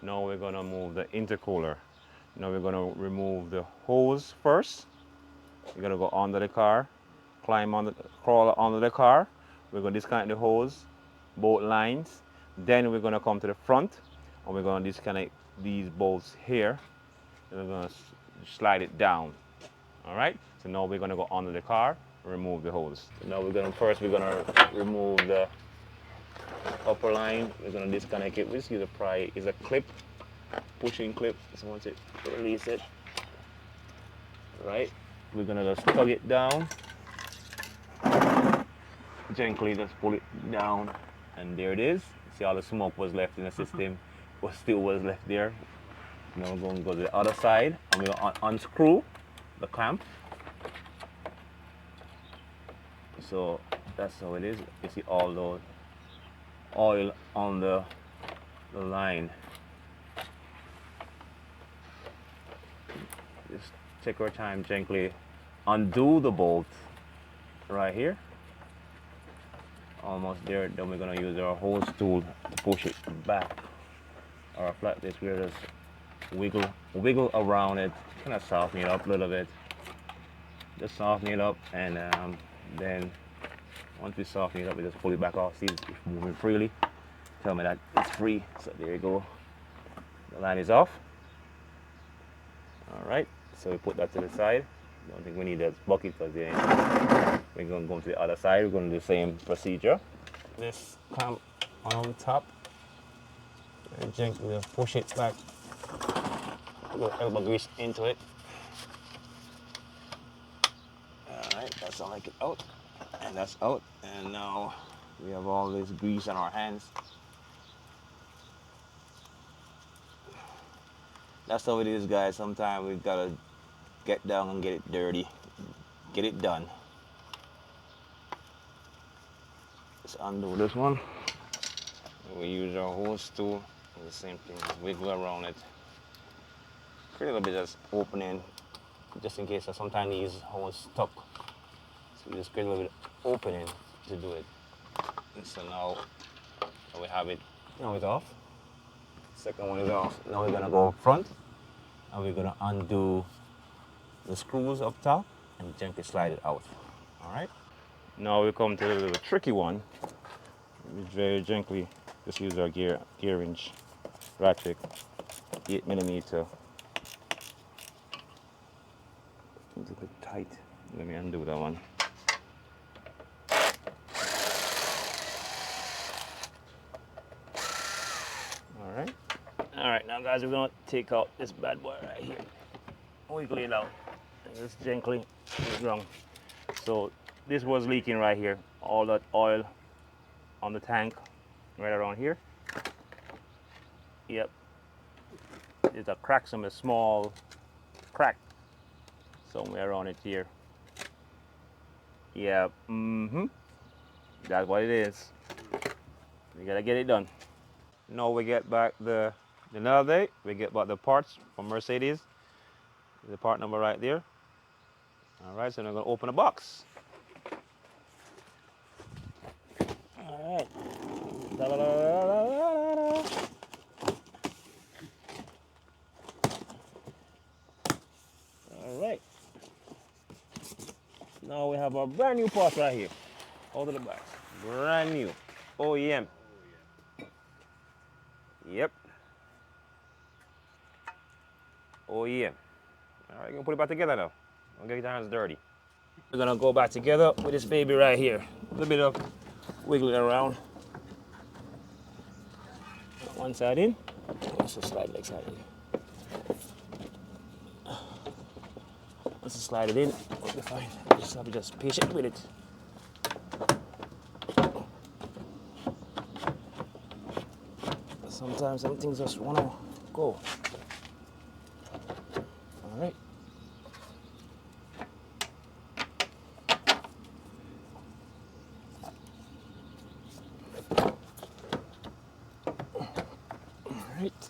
Now we're gonna move the intercooler. Now we're gonna remove the hose first. We're gonna go under the car, crawl under the car. We're gonna disconnect the hose, both lines. Then we're gonna come to the front and we're gonna disconnect these bolts here. And we're gonna slide it down. All right. So now we're gonna go under the car, remove the hose. So now we're gonna remove the upper line. We're gonna disconnect it. This is a clip, pushing clip. So once it release it, right, we're gonna just tug it down. Gently just pull it down, and there it is. See, all the smoke was left in the system, but still was left there. Now we're going to go to the other side, and we're going to unscrew the clamp. So that's how it is. You see all the oil on the line. Just take our time, gently undo the bolt right here. Almost there. Then we're gonna use our hose tool to push it back. Or flat this, we're just wiggle around it, kind of soften it up a little bit. Just soften it up, and then once we soften it up, we just pull it back off. See, it's moving freely. Tell me that it's free. So there you go. The line is off. All right. So we put that to the side. Don't think we need that bucket because we're going to go to the other side. We're going to do the same procedure. This clamp on top. Very gently just push it back. A little elbow grease into it. All right, that's all I get out. And that's out. And now we have all this grease on our hands. That's how it is, guys. Sometimes we've got to get down and get it dirty. Get it done. Let's undo this one. We use our hose tool. The same thing, wiggle around it. Create a little bit of opening, just in case sometimes these holes stuck. So we just create a little bit of opening to do it. And so now we have it. Now it's off. Second one is off. Now we're gonna go up front, and we're gonna undo the screws up top and gently slide it out. All right. Now we come to the little tricky one. We very gently just use our gear wrench, ratchet, 8mm. It's a bit tight. Let me undo that one. All right, now guys, we're gonna take out this bad boy right here. Wiggle it out. And just gently move around. So this was leaking right here. All that oil on the tank, right around here. Yep. There's a crack, a small crack somewhere around it here. Yep. That's what it is. We gotta get it done. Now we get back another day. We get back the parts from Mercedes. The part number right there. All right, so I'm gonna open the box. All right. Da, da, da, da, da, da. All right. Now we have our brand new part right here. Out of the box. Brand new. OEM. Yep. OEM. All right, you're gonna put it back together now. Don't get your hands dirty. We're gonna go back together with this baby right here. A little bit of wiggling around. One side in. Let's just slide next side in. Let's just slide it in. We'll be fine. Just have to just patient with it. Sometimes some things just wanna go. All right. All right.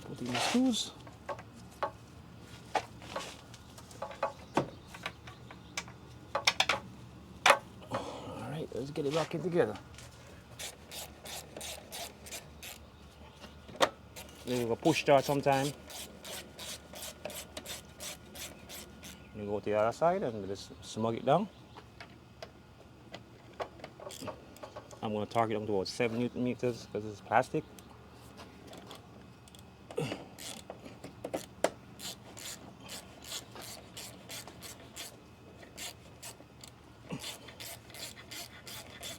Put in the screws. All right. Let's get it back in together. You go push start sometime. You go to the other side and just smug it down. I'm going to target them to about 7 Newton meters because it's plastic.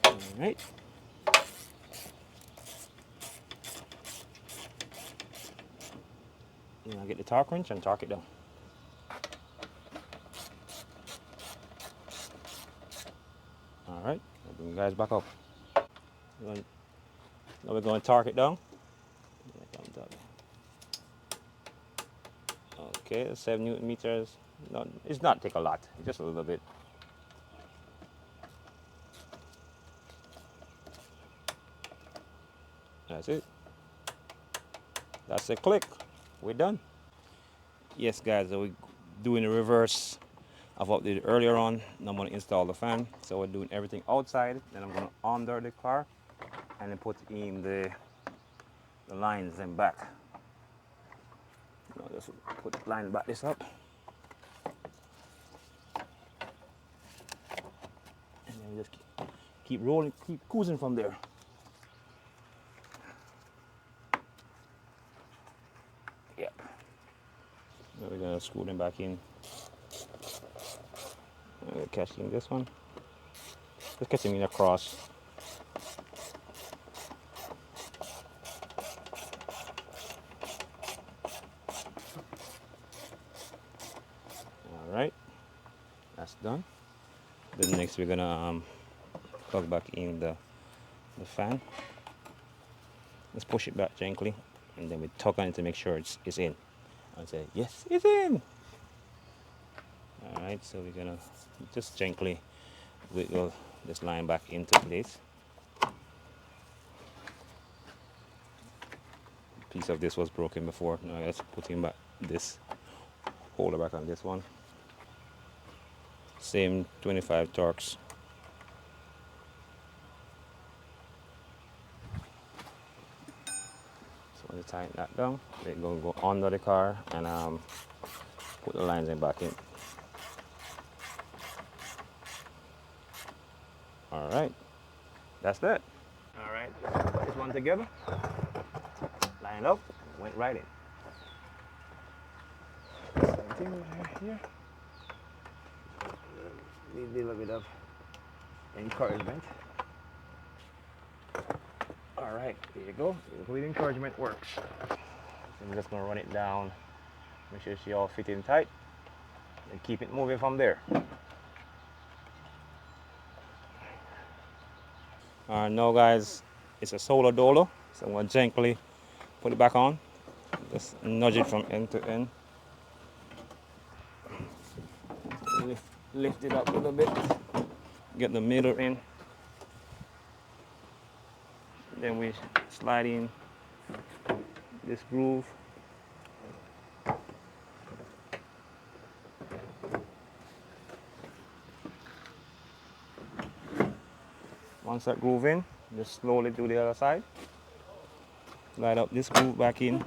All right. Then I'll get the torque wrench and torque it down. All right, I'll bring you guys back up. Now we're going to torque it down. Okay, 7 Newton meters. No, it's not take a lot, just a little bit. That's it. That's a click. We're done. Yes, guys, so we're doing the reverse of what we did earlier on. Now I'm going to install the fan. So we're doing everything outside. Then I'm going to under the car and then put in the lines and back. Now just put the line back this up. And then we just keep rolling, keep cruising from there. Yep. Now we're going to screw them back in. Catching this one. Just catching it across. Alright, that's done. Then next we're gonna plug back in the fan. Let's push it back gently and then we tug on it to make sure it's in. And say, yes, it's in! Alright, so we're gonna just gently wiggle this line back into place. A piece of this was broken before. Now let's put in back this holder back on this one. Same 25 torques. So when you tighten that down, we're going to go under the car and put the lines in back in. All right, that's that. All right, put this one together, line up, went right in. Same thing right here. Need a little bit of encouragement. All right, there you go. Complete encouragement works. So I'm just gonna run it down, make sure she all fit in tight, and keep it moving from there. All right, now guys, it's a solar dolo, so I'm gonna gently put it back on. Just nudge it from end to end. Lift it up a little bit. Get the middle in. Then we slide in this groove. Once that groove in, just slowly do the other side. Slide up this groove back in.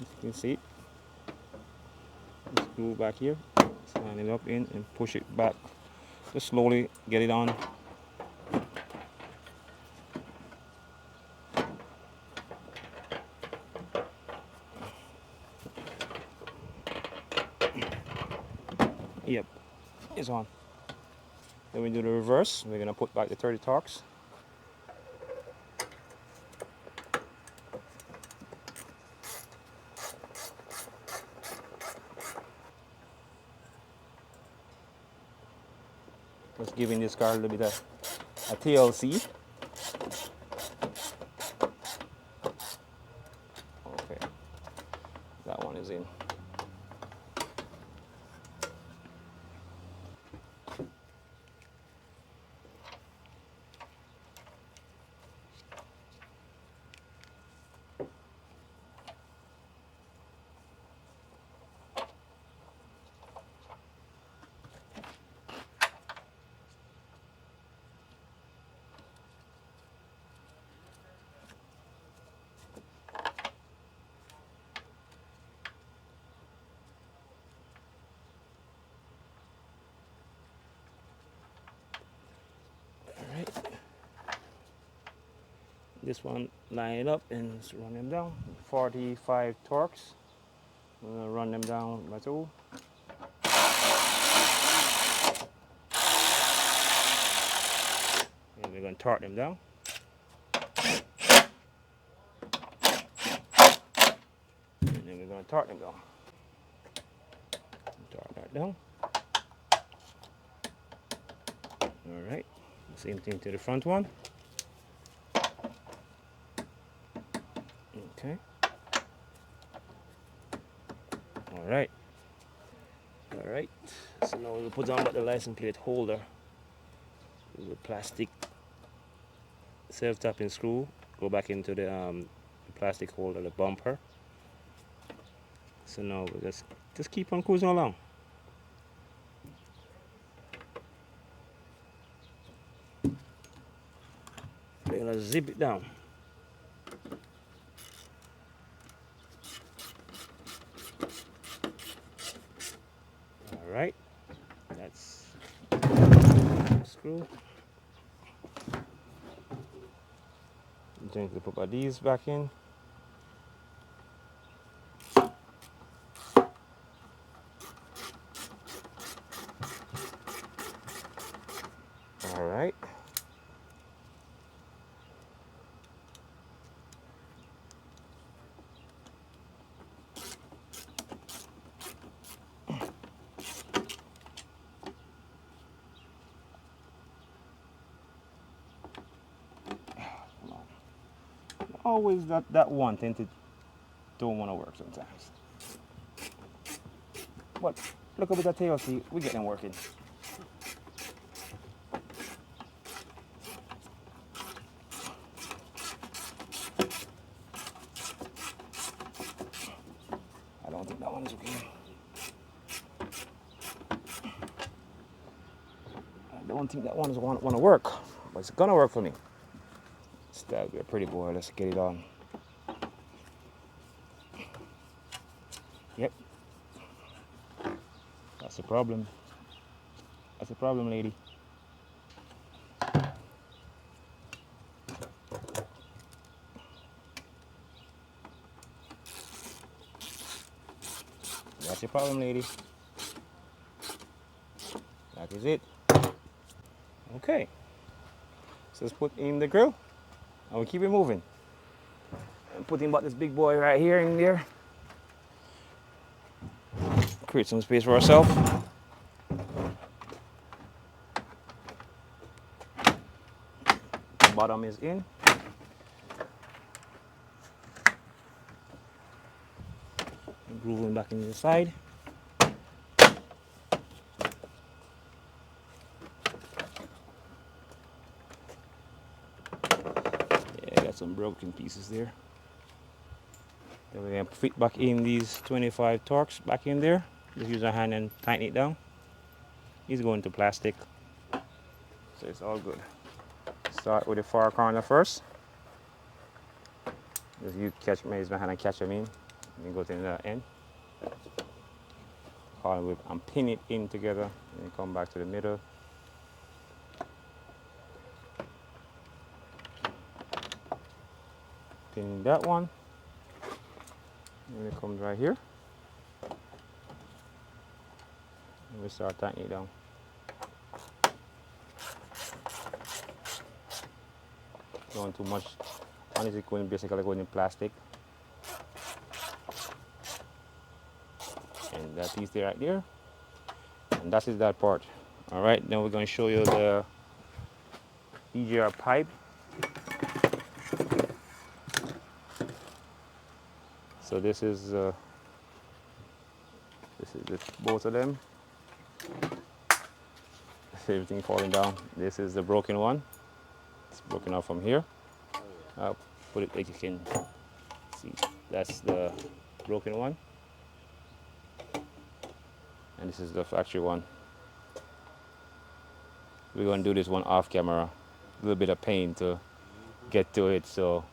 You can see it. This groove back here. Slide it up in and push it back. Just slowly get it on. Yep, it's on. Then we do the reverse. We're gonna put back the 30 torques. Just giving this car a little bit of a TLC. Okay, that one is in. this one, line it up and just run them down. 45 torques. I'm gonna run them down with my tool. And we're gonna torque them down. And then we're gonna torque them down. Torque that down. All right. Same thing to the front one. Okay. All right. All right. So now we'll put on the license plate holder. With a plastic self-tapping screw. Go back into the plastic holder, the bumper. So now we just keep on cruising along. We're gonna zip it down. All right, that's screw. Gently put these back in. All right. Always that one thing to don't want to work sometimes. But look up at that tail, see, we get them working. I don't think that one is okay. I don't think that one is want to work, but it's gonna work for me. That'll be a pretty boy. Let's get it on. Yep. That's the problem. That's the problem, lady. That's your problem, lady. That is it. Okay. So let's put in the grill. And we keep it moving. And putting about this big boy right here in there. Create some space for ourselves. The bottom is in. And grooving back into the side. Some broken pieces there. Then we're going to fit back in these 25 torques back in there. Just use our hand and tighten it down. It's going to plastic, so it's all good. Start with the far corner first. Just use my hand and catch them in. And go to the end. And pin it in together, and then come back to the middle. Pin that one, and it comes right here, and we start tightening it down. Don't too much. One is basically going in plastic, and that piece there right there, and that is that part. All right, now we're going to show you the EGR pipe. So this is both of them. Everything falling down. This is the broken one. It's broken out from here. I'll put it like you can see. That's the broken one. And this is the factory one. We're going to do this one off camera. A little bit of pain to get to it, so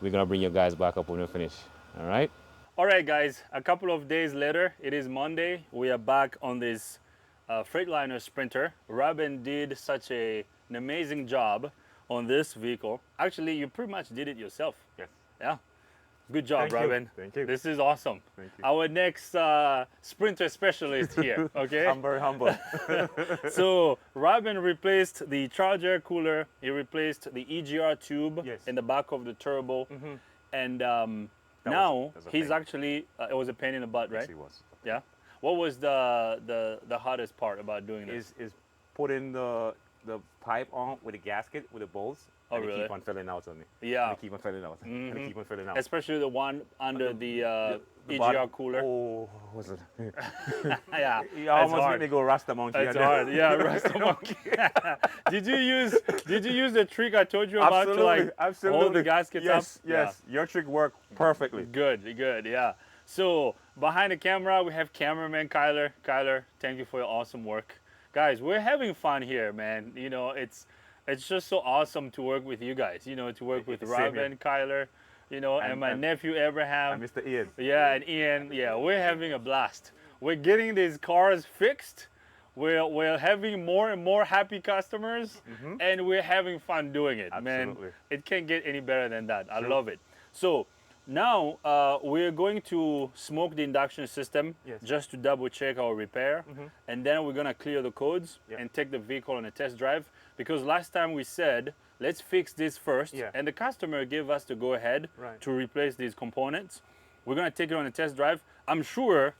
we're going to bring you guys back up when we finish. All right? All right, guys, a couple of days later, it is Monday. We are back on this Freightliner Sprinter. Robin did such an amazing job on this vehicle. Actually, you pretty much did it yourself. Yes. Yeah. Good job, Thank you. Robin. Thank you. This is awesome. Thank you. Our next sprinter specialist here, okay? I'm very humble. So Robin replaced the charger cooler. He replaced the EGR tube Yes. in the back of the turbo. And That now was a he's pain. actually, it was a pain in the butt, right? Yes, it was. Yeah. What was the hardest part about doing this? Is putting the pipe on with the gasket with the bolts. Oh, and really? They keep on filling out on me. Yeah. And they keep on filling out. And they keep on filling out. Especially the one under the The EGR bottom- cooler. Oh, was it? Yeah. You It's almost hard. made me go Rasta Monkey. It's hard. Yeah, Rasta Monkey. Did you use the trick I told you about to like Absolutely. hold the gaskets up? Yes, yes. Your trick worked perfectly. Good, good, yeah. So behind the camera, we have cameraman Kyler. Kyler, thank you for your awesome work. Guys, we're having fun here, man. You know, it's just so awesome to work with you guys. You know, to work with Same Robin, Kyler, you know, and my nephew Abraham. And Mr. Ian. Yeah, and Ian. Yeah, we're having a blast. We're getting these cars fixed. We're having more and more happy customers, and we're having fun doing it, man. Absolutely. It can't get any better than that. I love it. So now we're going to smoke the induction system Yes. just to double check our repair, and then we're gonna clear the codes Yeah. and take the vehicle on a test drive. Because last time we said let's fix this first, Yeah. and the customer gave us the go ahead Right. to replace these components. We're gonna take it on a test drive. I'm sure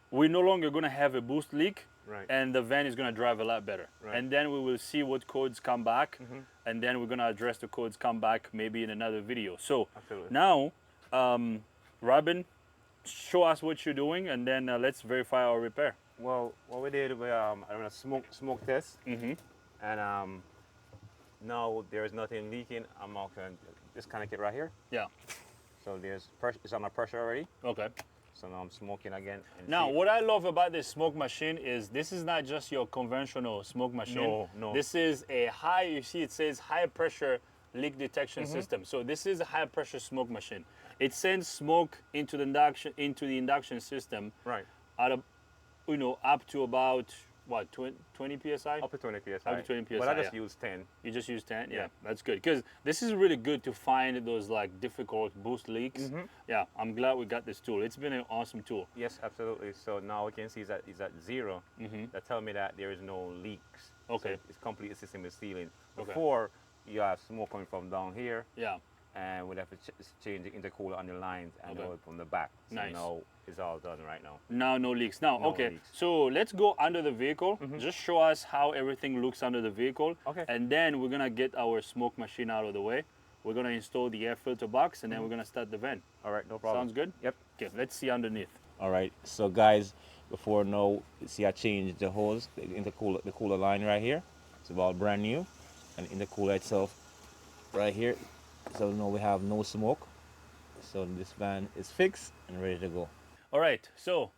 we're no longer gonna have a boost leak. Right. And the van is going to drive a lot better. Right. And then we will see what codes come back, and then we're going to address the codes come back maybe in another video. So Absolutely. now, Robin, show us what you're doing, and then let's verify our repair. Well, what we did, we I ran a smoke test, and now there's nothing leaking. I'm not going to disconnect it right here. Yeah. So there's pressure. It's on my pressure already. Okay. So now I'm smoking again. And Now, see- what I love about this smoke machine is this is not just your conventional smoke machine. No, no. This is a high, you see it says high pressure leak detection system. So this is a high pressure smoke machine. It sends smoke into the induction system Right. at a, you know, up to about what, 20 psi? Up to 20 psi. Up to 20 But I PSI, just yeah. use 10. You just use 10? Yeah, Yeah. that's good. Because this is really good to find those like difficult boost leaks. Yeah, I'm glad we got this tool. It's been an awesome tool. Yes, absolutely. So now we can see that it's at 0. That tell me that there is no leaks. Okay. So it's complete system is sealing. Okay. Before, you have smoke coming from down here, Yeah. and we'd have to change the intercooler on the lines and Okay. go from the back. So Nice. now it's all done right now. Now no leaks. Now, No okay, leaks. so let's go under the vehicle. Just show us how everything looks under the vehicle. Okay. And then we're gonna get our smoke machine out of the way. We're gonna install the air filter box, and then we're gonna start the van. All right, no problem. Sounds good? Yep. Okay, let's see underneath. All right, so guys, before now, see I changed the hose, the cooler line right here. It's all brand new, and in the cooler itself, right here. So now we have no smoke. So this van is fixed and ready to go. All right, so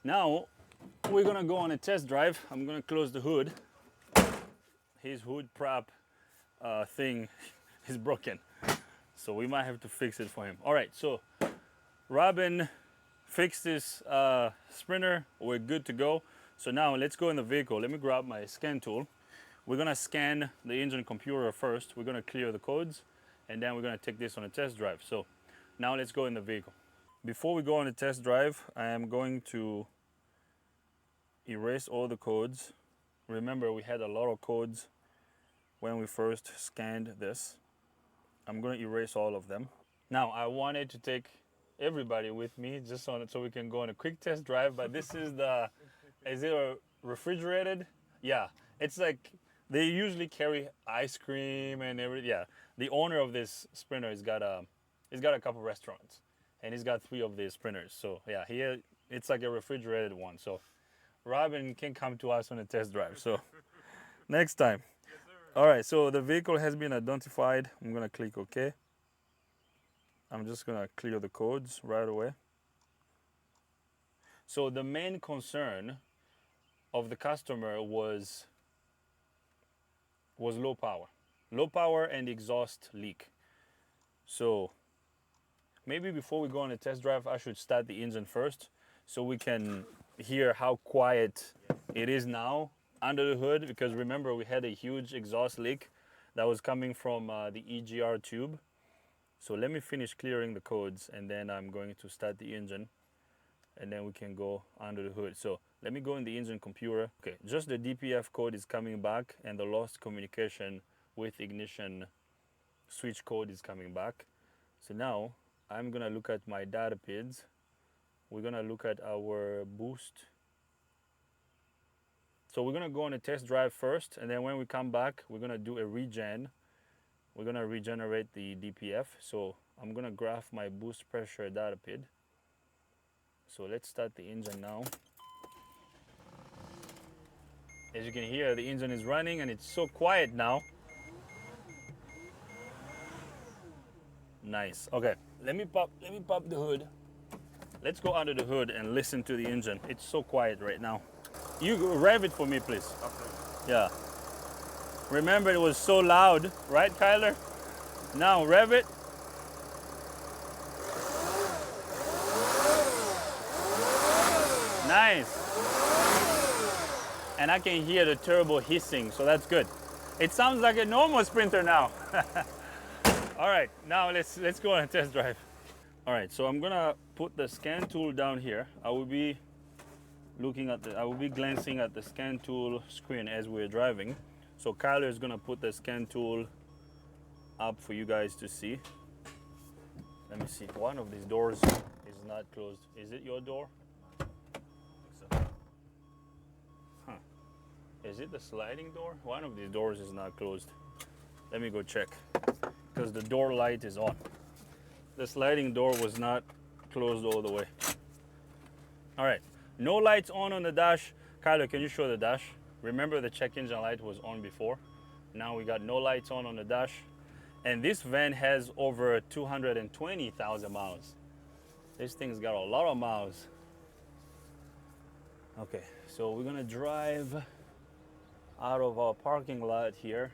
now we're gonna go on a test drive. I'm gonna close the hood. His hood prop thing is broken, so we might have to fix it for him. All right, so Robin fixed this Sprinter. We're good to go. So now let's go in the vehicle. Let me grab my scan tool. We're gonna scan the engine computer first. We're gonna clear the codes, and then we're gonna take this on a test drive. So now let's go in the vehicle. Before we go on a test drive, I am going to erase all the codes. Remember, we had a lot of codes when we first scanned this. I'm going to erase all of them. Now, I wanted to take everybody with me just on it so we can go on a quick test drive, but this is the, is it a refrigerated? Yeah, it's like, they usually carry ice cream and everything. Yeah, the owner of this Sprinter has got a couple restaurants, and he's got 3 of these Sprinters. So yeah, here it's like a refrigerated one. So Robin can come to us on a test drive. So next time. All right, so the vehicle has been identified. I'm gonna click OK. I'm just gonna clear the codes right away. So the main concern of the customer was low power and exhaust leak. So maybe before we go on a test drive, I should start the engine first so we can hear how quiet it is now under the hood, because remember we had a huge exhaust leak. that was coming from the EGR tube. So let me finish clearing the codes, and then I'm going to start the engine, and then we can go under the hood. So let me go in the engine computer. Okay, just the DPF code is coming back, and the lost communication with ignition switch code is coming back. So now I'm gonna look at my data PIDs. We're gonna look at our boost. So we're gonna go on a test drive first, and then when we come back, we're gonna do a regen. We're gonna regenerate the DPF. So I'm gonna graph my boost pressure data PID. So let's start the engine now. As you can hear, the engine is running and it's so quiet now. Nice. Okay, let me pop the hood. Let's go under the hood and listen to the engine. It's so quiet right now. You rev it for me, please. Okay. Yeah. Remember, it was so loud, right, Kyler? Now rev it. Nice. And I can hear the turbo hissing, so that's good. It sounds like a normal Sprinter now. All right, now let's go on a test drive. All right, so I'm gonna put the scan tool down here. I will be glancing at the scan tool screen as we're driving. So Kyler is gonna put the scan tool up for you guys to see. Let me see. One of these doors is not closed. Is it your door? I think so. Huh. Is it the sliding door? One of these doors is not closed. Let me go check, because the door light is on. The sliding door was not closed all the way. All right, no lights on the dash. Kyler, can you show the dash? Remember the check engine light was on before. Now we got no lights on the dash. And this van has over 220,000 miles. This thing's got a lot of miles. Okay, so we're gonna drive out of our parking lot here.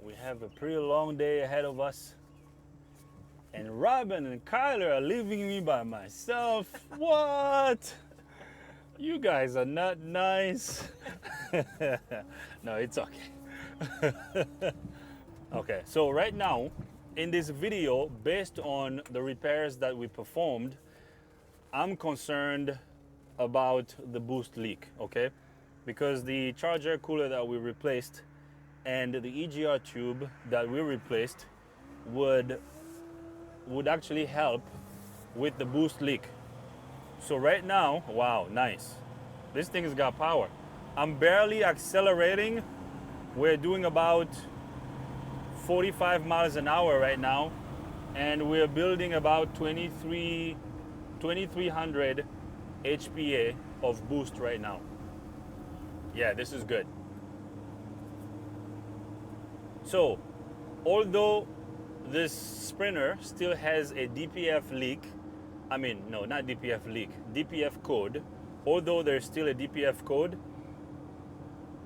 We have a pretty long day ahead of us. And Robin and Kyler are leaving me by myself. What? You guys are not nice. No, it's okay. Okay, so right now, in this video, based on the repairs that we performed, I'm concerned about the boost leak, okay? Because the charger cooler that we replaced and the EGR tube that we replaced would actually help with the boost leak. So right now, wow, nice. This thing has got power. I'm barely accelerating. We're doing about 45 miles an hour right now, and we're building about 2300 HPA of boost right now. Yeah, this is good. So, although this Sprinter still has a DPF leak, I mean, no, not DPF leak, DPF code. Although there's still a DPF code,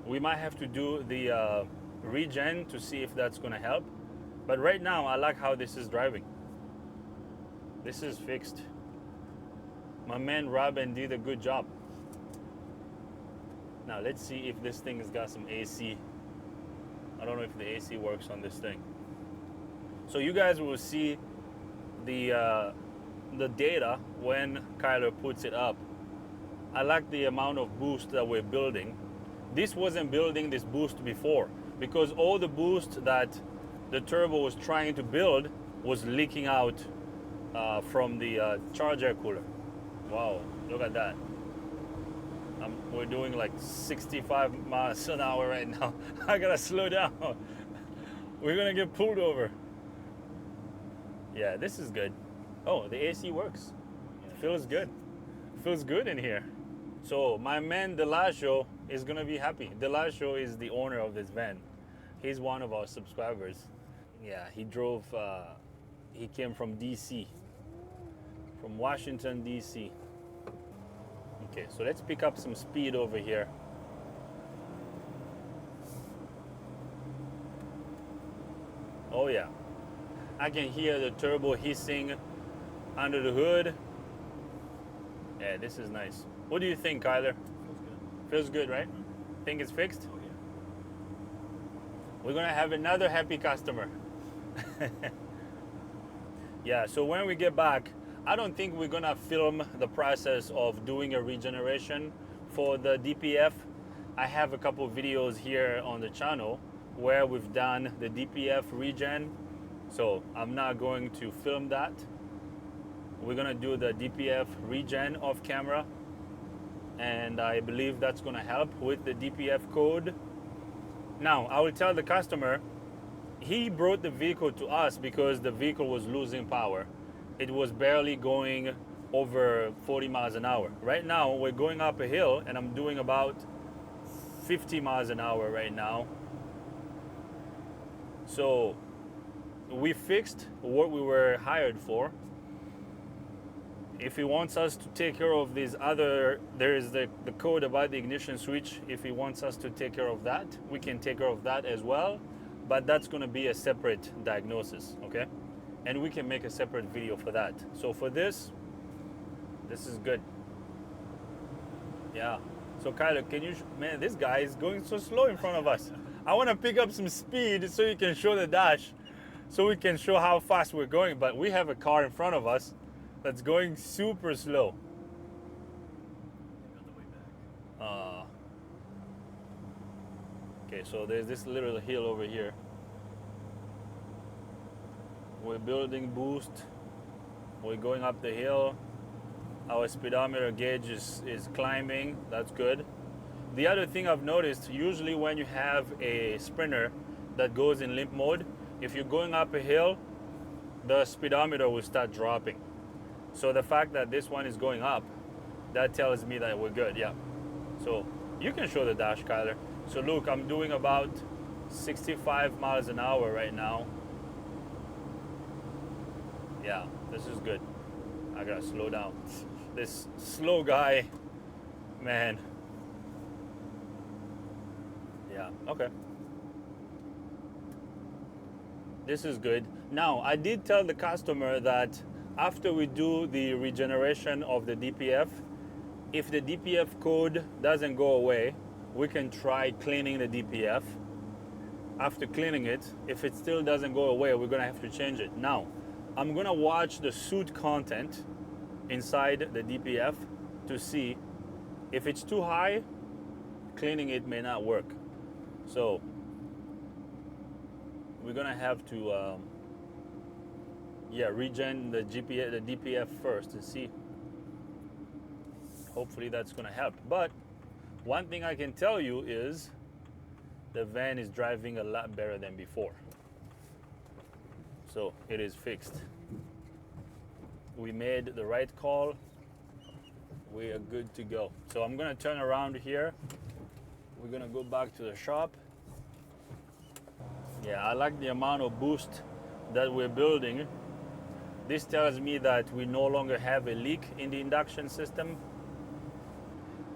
we might have to do the regen to see if that's gonna help. But right now, I like how this is driving. This is fixed. My man Robin did a good job. Now let's see if this thing has got some AC. I don't know if the AC works on this thing. So you guys will see the data when Kyler puts it up. I like the amount of boost that we're building. This wasn't building this boost before, because all the boost that the turbo was trying to build was leaking out from the charger cooler. Wow, look at that. We're doing like 65 miles an hour right now. I gotta slow down. We're gonna get pulled over. Yeah, this is good. Oh, the AC works. It feels good. It feels good in here. So my man Delasio is gonna be happy. Delasio is the owner of this van. He's one of our subscribers. Yeah, he drove, he came from DC, from Washington, DC. Okay, so let's pick up some speed over here. Oh yeah, I can hear the turbo hissing under the hood. Yeah, this is nice. What do you think, Kyler? Feels good, right? Think it's fixed? Oh, yeah. We're gonna have another happy customer. Yeah, so when we get back, I don't think we're gonna film the process of doing a regeneration for the DPF. I have a couple of videos here on the channel where we've done the DPF regen, so I'm not going to film that. We're gonna do the DPF regen off camera, and I believe that's gonna help with the DPF code. Now, I will tell the customer, he brought the vehicle to us because the vehicle was losing power. It was barely going over 40 miles an hour. Right now, we're going up a hill and I'm doing about 50 miles an hour right now. So we fixed what we were hired for. If he wants us to take care of these other, there is the code about the ignition switch. If he wants us to take care of that, we can take care of that as well. But that's going to be a separate diagnosis, okay? And we can make a separate video for that. So for this is good. Yeah. So Kyler, can you, man, this guy is going so slow in front of us. I want to pick up some speed so you can show the dash, so we can show how fast we're going. But we have a car in front of us that's going super slow. Maybe on the way back. Okay, so there's this little hill over here. We're building boost. We're going up the hill. Our speedometer gauge is climbing. That's good. The other thing I've noticed, usually when you have a Sprinter that goes in limp mode, if you're going up a hill, the speedometer will start dropping. So the fact that this one is going up, that tells me that we're good, yeah. So you can show the dash, Kyler. So look, I'm doing about 65 miles an hour right now. Yeah, this is good. I gotta slow down. This slow guy, man. Yeah, okay. This is good. Now, I did tell the customer that after we do the regeneration of the DPF, if the DPF code doesn't go away, we can try cleaning the DPF. After cleaning it, if it still doesn't go away, we're gonna have to change it. Now, I'm gonna watch the soot content inside the DPF to see if it's too high, cleaning it may not work. So we're gonna have to regen the DPF first and see. Hopefully that's gonna help. But one thing I can tell you is the van is driving a lot better than before. So it is fixed. We made the right call. We are good to go. So I'm gonna turn around here. We're gonna go back to the shop. Yeah, I like the amount of boost that we're building. This tells me that we no longer have a leak in the induction system.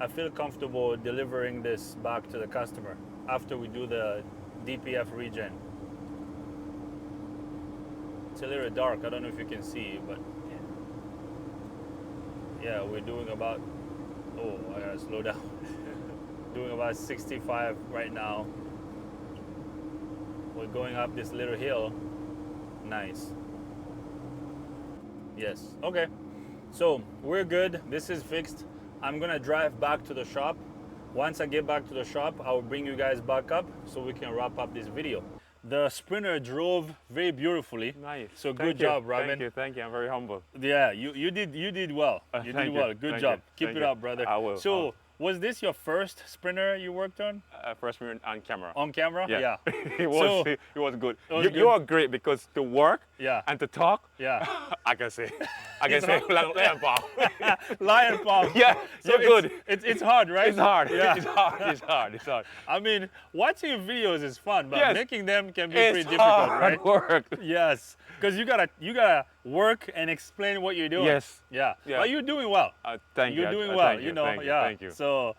I feel comfortable delivering this back to the customer after we do the DPF regen. It's a little dark, I don't know if you can see, but yeah, we're doing about, oh, I gotta slow down. Doing about 65 right now. We're going up this little hill. Nice. Yes, okay. So we're good, this is fixed. I'm gonna drive back to the shop. Once I get back to the shop, I'll bring you guys back up so we can wrap up this video. The Sprinter drove very beautifully. Nice. So good job, Robin. Thank you. I'm very humble. Yeah, you did well. You did well. Good job. Keep it up, brother. I will. So was this your first Sprinter you worked on? First one on camera. On camera? Yeah. Yeah. it was good. Good. You are great because to work Yeah. and to talk, Yeah. I can say lion palm. Lion palm. Yeah, So you're good. It's hard, right? It's hard. Yeah. It's hard. I mean, watching videos is fun, but Yes. making them can be It's pretty difficult, hard right? work. Yes. Because you gotta work and explain what you're doing. Yes. Yeah. Yeah. But you're doing well. Thank you. You're doing well. Thank you. You know. Thank you. Yeah. Thank you. So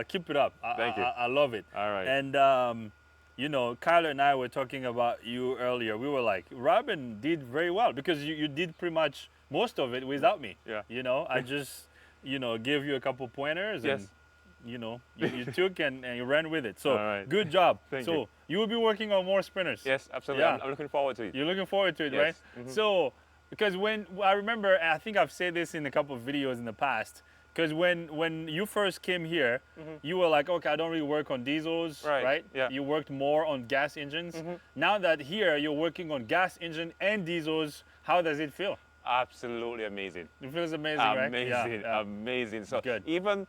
keep it up. Thank you. I love it. All right. And you know, Kyler and I were talking about you earlier. We were like, Robin did very well because you did pretty much most of it without me. Yeah. You know, I just, you know, gave you a couple pointers Yes. and you took and you ran with it. So All right. good job. Thank so you. will be working on more sprinters. Yes, absolutely. Yeah. I'm looking forward to it. You're looking forward to it, Yes. right? So, because when I remember, and I think I've said this in a couple of videos in the past, because when you first came here, you were like, okay, I don't really work on diesels, right? Yeah. You worked more on gas engines. Now that here you're working on gas engine and diesels, how does it feel? Absolutely amazing. It feels amazing, right? Amazing, Yeah. amazing. So Good. even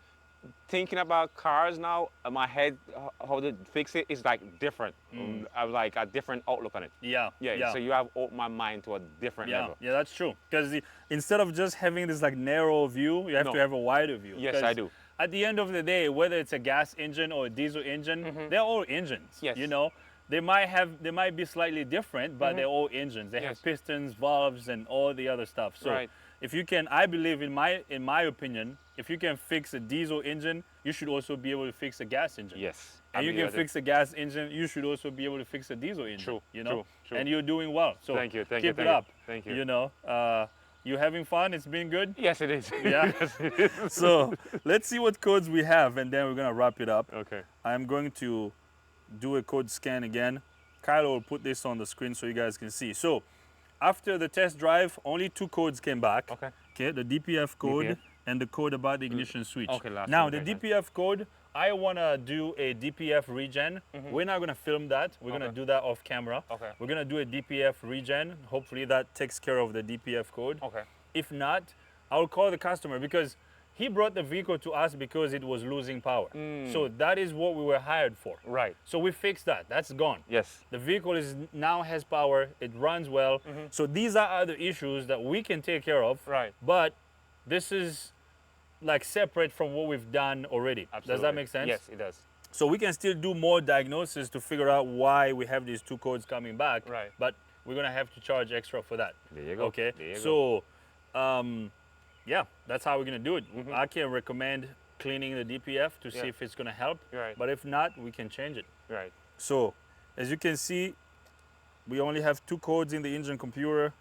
thinking about cars now, my head, how to fix it is like different. I have like a different outlook on it. Yeah. Yeah. So you have opened my mind to a different level. Yeah, that's true. Because instead of just having this like narrow view, you have to have a wider view. Yes, I do. At the end of the day, whether it's a gas engine or a diesel engine, they're all engines. Yes. They might be slightly different, but they're all engines. They have pistons, valves, and all the other stuff. So if you can, I believe in my opinion, if you can fix a diesel engine, you should also be able to fix a gas engine. Yes. And you can fix a gas engine, you should also be able to fix a diesel engine. True. And you're doing well. So Thank you. keep it up. Thank you. You having fun? It's been good? Yes, it is. Yeah. Yes, it is. So let's see what codes we have, and then we're gonna wrap it up. Okay. I'm going to do a code scan again. Kylo will put this on the screen so you guys can see. So after the test drive, only 2 codes came back. Okay, the DPF code DPF. and the code about the ignition switch. Okay, last now one, the okay. DPF code, I wanna do a DPF regen. We're not gonna film that. We're gonna do that off camera. Okay. We're gonna do a DPF regen. Hopefully that takes care of the DPF code. Okay. If not, I'll call the customer because he brought the vehicle to us because it was losing power. So that is what we were hired for. Right. So we fixed that. That's gone. Yes. The vehicle now has power. It runs well. So these are other issues that we can take care of. Right. But this is like separate from what we've done already. Absolutely. Does that make sense? Yes, it does. So we can still do more diagnosis to figure out why we have these 2 codes coming back. Right. But we're gonna have to charge extra for that. There you go. Okay. There you go. So, yeah, that's how we're gonna do it. I can recommend cleaning the DPF to see if it's gonna help. Right. But if not, we can change it. Right. So, as you can see, we only have 2 codes in the engine computer.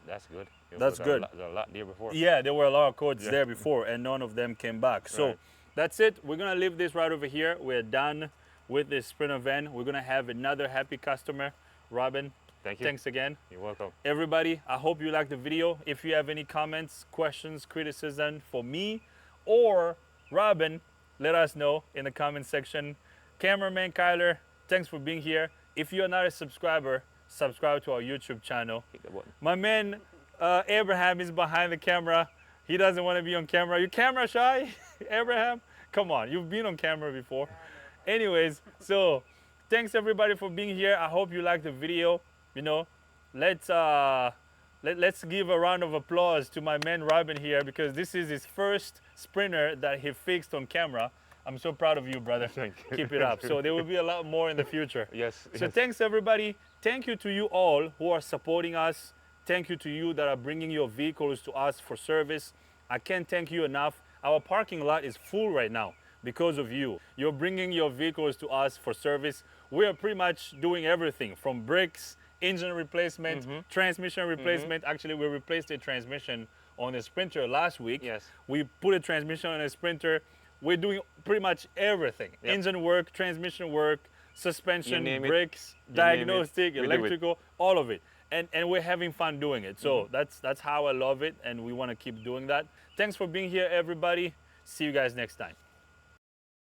That's good. That's good. There's a lot there before. Yeah, there were a lot of codes there before, and none of them came back. So Right. that's it. We're gonna leave this right over here. We're done with this Sprinter van. We're gonna have another happy customer. Robin, Thank you. thanks again. You're welcome. Everybody, I hope you liked the video. If you have any comments, questions, criticism for me or Robin, let us know in the comment section. Cameraman Kyler, thanks for being here. If you're not a subscriber, subscribe to our YouTube channel. Hit the button. My man Abraham is behind the camera. He doesn't want to be on camera. You camera shy, Abraham? Come on, you've been on camera before. Anyways, so thanks everybody for being here. I hope you liked the video. Let's give a round of applause to my man Robin here because this is his first Sprinter that he fixed on camera. I'm so proud of you, brother. Thank you. Keep it up. So there will be a lot more in the future. Yes. So yes. thanks everybody. Thank you to you all who are supporting us. Thank you to you that are bringing your vehicles to us for service. I can't thank you enough. Our parking lot is full right now because of you. You're bringing your vehicles to us for service. We are pretty much doing everything from brakes, engine replacement, transmission replacement. Actually, we replaced a transmission on a Sprinter last week. Yes. We put a transmission on a Sprinter. We're doing pretty much everything. Yep. Engine work, transmission work, suspension, You name it. brakes, You diagnostic, name it. We do it. electrical, all of it. And we're having fun doing it. So that's how I love it, and we want to keep doing that. Thanks for being here, everybody. See you guys next time.